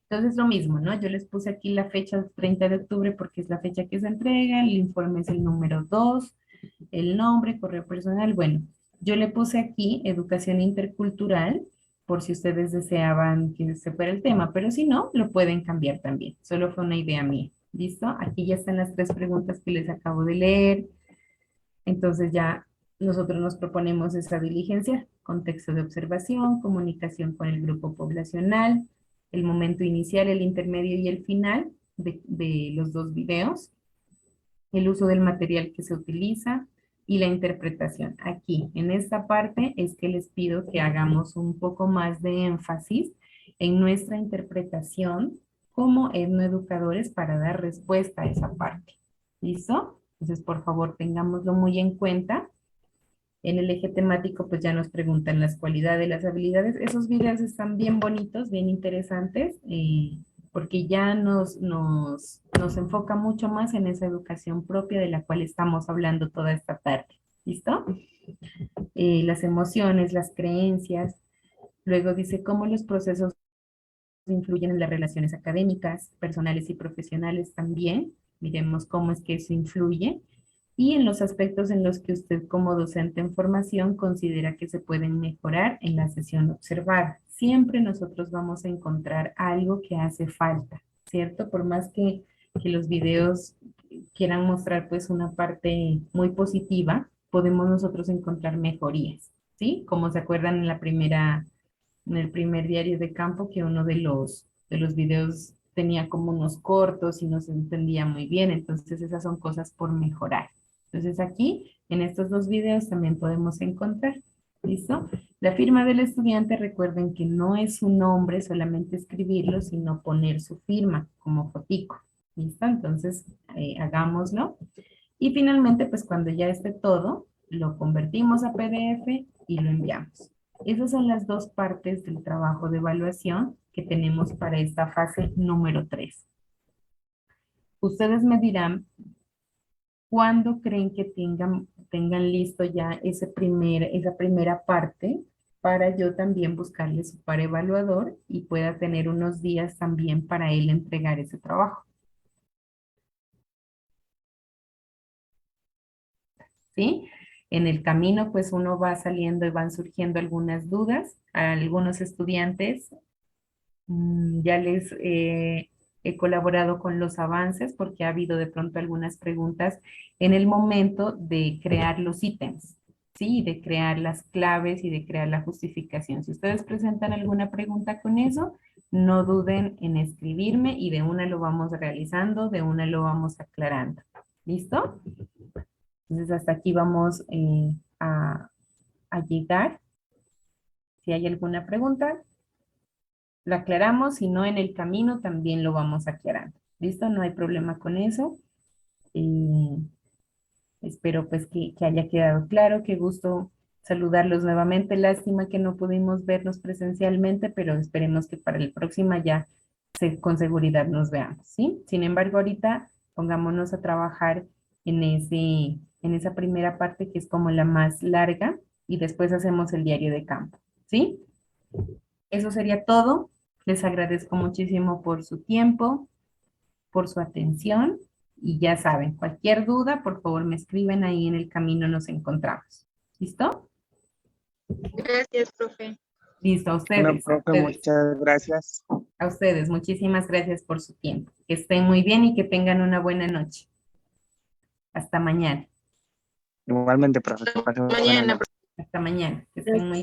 Entonces lo mismo, ¿no? Yo les puse aquí la fecha 30 de octubre porque es la fecha que se entrega, el informe es el número 2, el nombre, correo personal. Bueno, yo le puse aquí educación intercultural por si ustedes deseaban que se fuera el tema, pero si no, lo pueden cambiar también. Solo fue una idea mía. ¿Listo? Aquí ya están las 3 preguntas que les acabo de leer. Entonces ya nosotros nos proponemos esa diligencia, contexto de observación, comunicación con el grupo poblacional, el momento inicial, el intermedio y el final de los 2 videos, el uso del material que se utiliza y la interpretación. Aquí, en esta parte, es que les pido que hagamos un poco más de énfasis en nuestra interpretación como etnoeducadores para dar respuesta a esa parte. ¿Listo? Entonces, por favor, tengámoslo muy en cuenta. En el eje temático, pues ya nos preguntan las cualidades, las habilidades. Esos videos están bien bonitos, bien interesantes, porque ya nos enfoca mucho más en esa educación propia de la cual estamos hablando toda esta tarde. ¿Listo? Las emociones, las creencias. Luego dice cómo los procesos influyen en las relaciones académicas, personales y profesionales también. Miremos cómo es que eso influye. Y en los aspectos en los que usted como docente en formación considera que se pueden mejorar en la sesión observada. Siempre nosotros vamos a encontrar algo que hace falta, ¿cierto? Por más que los videos quieran mostrar pues una parte muy positiva, podemos nosotros encontrar mejorías, ¿sí? Como se acuerdan en el primer diario de campo que uno de los videos tenía como unos cortos y no se entendía muy bien, entonces esas son cosas por mejorar. Entonces aquí, en estos 2 videos también podemos encontrar, ¿listo? La firma del estudiante, recuerden que no es su nombre, solamente escribirlo, sino poner su firma como fotico, ¿listo? Entonces, hagámoslo. Y finalmente, pues cuando ya esté todo, lo convertimos a PDF y lo enviamos. Esas son las 2 partes del trabajo de evaluación que tenemos para esta fase número 3. Ustedes me dirán cuándo creen que tengan listo ya esa primera parte para yo también buscarle su par evaluador y pueda tener unos días también para él entregar ese trabajo. ¿Sí? En el camino, pues uno va saliendo y van surgiendo algunas dudas. A algunos estudiantes ya les he colaborado con los avances porque ha habido de pronto algunas preguntas en el momento de crear los ítems, ¿sí? De crear las claves y de crear la justificación. Si ustedes presentan alguna pregunta con eso, no duden en escribirme y de una lo vamos realizando, de una lo vamos aclarando. ¿Listo? Entonces hasta aquí vamos a llegar. Si hay alguna pregunta, la aclaramos, si no en el camino también lo vamos aclarando. ¿Listo? No hay problema con eso. Espero pues que haya quedado claro. Qué gusto saludarlos nuevamente. Lástima que no pudimos vernos presencialmente, pero esperemos que para el próximo ya con seguridad nos veamos, ¿sí? Sin embargo, ahorita pongámonos a trabajar en esa primera parte que es como la más larga y después hacemos el diario de campo, ¿sí? Eso sería todo. Les agradezco muchísimo por su tiempo, por su atención y ya saben, cualquier duda, por favor me escriben ahí en el camino nos encontramos. ¿Listo? Gracias, profe. Listo, a Bueno, ustedes, profe, muchas gracias. a ustedes. Muchísimas gracias por su tiempo. Que estén muy bien y que tengan una buena noche. Hasta mañana. Igualmente, profe, que pase buena Mañana, noche. Hasta mañana. Que estén muy